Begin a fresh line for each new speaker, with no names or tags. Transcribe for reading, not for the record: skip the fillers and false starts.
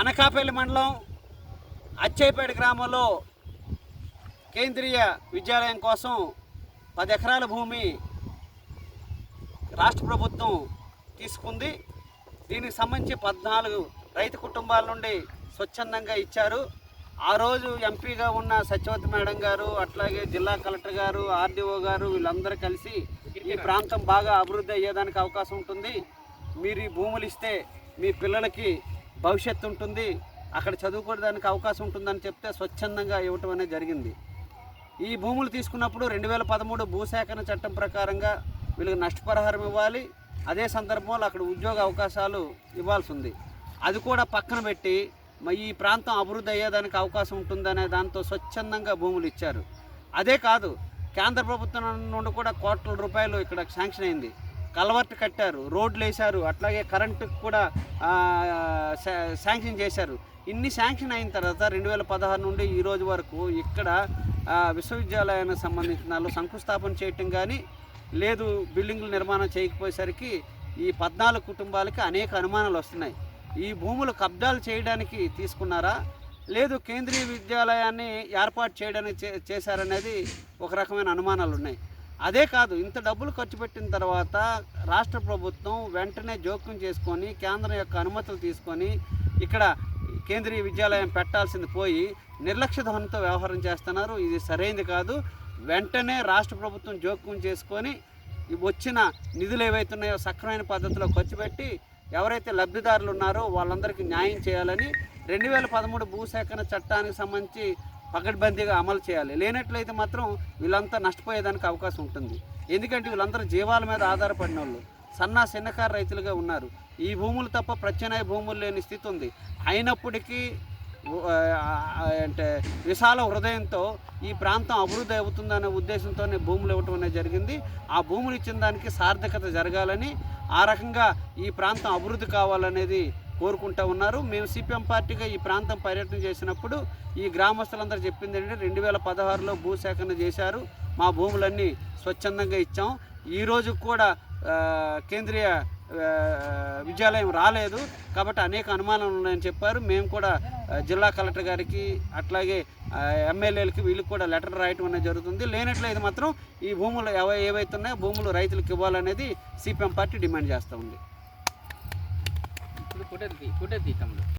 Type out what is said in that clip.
అనకాపల్లి మండలం అచ్చైపేట గ్రామంలో కేంద్రీయ విద్యాలయం కోసం 10 ఎకరాల భూమి రాష్ట్ర ప్రభుత్వం తీసుకుంది. దీనికి సంబంధించి 14 రైతు కుటుంబాల నుండి స్వచ్ఛందంగా ఇచ్చారు. ఆ రోజు ఎంపీగా ఉన్న సత్యవతి మేడం గారు, అట్లాగే జిల్లా కలెక్టర్ గారు, ఆర్డీఓ గారు వీళ్ళందరూ కలిసి ఈ ప్రాంతం బాగా అభివృద్ధి అయ్యేదానికి అవకాశం ఉంటుంది, మీరు ఈ భూములు ఇస్తే మీ పిల్లలకి భవిష్యత్తు ఉంటుంది, అక్కడ చదువుకోవడానికి అవకాశం ఉంటుందని చెప్తే స్వచ్ఛందంగా ఇవ్వటం అనేది జరిగింది. ఈ భూములు తీసుకున్నప్పుడు 2013 భూసేకరణ చట్టం ప్రకారంగా వీళ్ళకి నష్టపరిహారం ఇవ్వాలి. అదే సందర్భంలో అక్కడ ఉద్యోగ అవకాశాలు ఇవ్వాల్సి ఉంది. అది కూడా పక్కన పెట్టి ఈ ప్రాంతం అభివృద్ధి అయ్యేదానికి అవకాశం ఉంటుందనే దాంతో స్వచ్ఛందంగా భూములు ఇచ్చారు. అదే కాదు, కేంద్ర ప్రభుత్వం నుండి కూడా కోట్ల రూపాయలు ఇక్కడ శాంక్షన్ అయింది. కల్వర్ట్ కట్టారు, రోడ్లు వేశారు, అట్లాగే కరెంటుకు కూడా శాంక్షన్ చేశారు. ఇన్ని శాంక్షన్ అయిన తర్వాత 2016 నుండి ఈ రోజు వరకు ఇక్కడ విశ్వవిద్యాలయానికి సంబంధించిన శంకుస్థాపన చేయటం కానీ లేదు, బిల్డింగ్లు నిర్మాణం చేయకపోయేసరికి ఈ 14 కుటుంబాలకి అనేక అనుమానాలు వస్తున్నాయి. ఈ భూములు కబ్జాలు చేయడానికి తీసుకున్నారా, లేదు కేంద్రీయ విద్యాలయాన్ని ఏర్పాటు చేయడానికి చేశారనేది ఒక రకమైన అనుమానాలు ఉన్నాయి. అదే కాదు, ఇంత డబ్బులు ఖర్చు పెట్టిన తర్వాత రాష్ట్ర ప్రభుత్వం వెంటనే జోక్యం చేసుకొని కేంద్రం యొక్క అనుమతులు తీసుకొని ఇక్కడ కేంద్రీయ విద్యాలయం పెట్టాల్సింది పోయి నిర్లక్ష్య ధోరణితో వ్యవహారం చేస్తున్నారు. ఇది సరైనది కాదు. వెంటనే రాష్ట్ర ప్రభుత్వం జోక్యం చేసుకొని వచ్చిన నిధులు ఏవైతున్నాయో సక్రమైన పద్ధతిలో ఖర్చు పెట్టి ఎవరైతే లబ్ధిదారులు ఉన్నారో వాళ్ళందరికీ న్యాయం చేయాలని 2013 భూసేకరణ చట్టానికి సంబంధించి పకడ్బందీగా అమలు చేయాలి. లేనట్లయితే మాత్రం వీళ్ళంతా నష్టపోయేదానికి అవకాశం ఉంటుంది. ఎందుకంటే వీళ్ళందరూ జీవాల మీద ఆధారపడిన వాళ్ళు, చిన్నకారు రైతులుగా ఉన్నారు. ఈ భూములు తప్ప ప్రత్యామ్నాయ భూములు లేని స్థితి ఉంది. అయినప్పటికీ అంటే విశాల హృదయంతో ఈ ప్రాంతం అభివృద్ధి అవుతుందనే ఉద్దేశంతోనే భూములు ఇవ్వటం అనేది జరిగింది. ఆ భూములు ఇచ్చిన దానికి సార్థకత జరగాలని, ఆ రకంగా ఈ ప్రాంతం అభివృద్ధి కావాలనేది కోరుకుంటూ ఉన్నారు. మేము సిపిఎం పార్టీగా ఈ ప్రాంతం పర్యటన చేసినప్పుడు ఈ గ్రామస్తులందరూ చెప్పింది ఏంటంటే 2016లో భూసేకరణ చేశారు, మా భూములన్నీ స్వచ్ఛందంగా ఇచ్చాం, ఈరోజు కూడా కేంద్రీయ విద్యాలయం రాలేదు కాబట్టి అనేక అనుమానాలు ఉన్నాయని చెప్పారు. మేము కూడా జిల్లా కలెక్టర్ గారికి అట్లాగే ఎమ్మెల్యేలకి వీళ్ళకి కూడా లెటర్ రాయటం అనేది జరుగుతుంది. లేనట్లయితే మాత్రం ఈ భూములు ఏవైతే ఉన్నాయో భూములు రైతులకు ఇవ్వాలనేది సిపిఎం పార్టీ డిమాండ్ చేస్తూ ఉంది.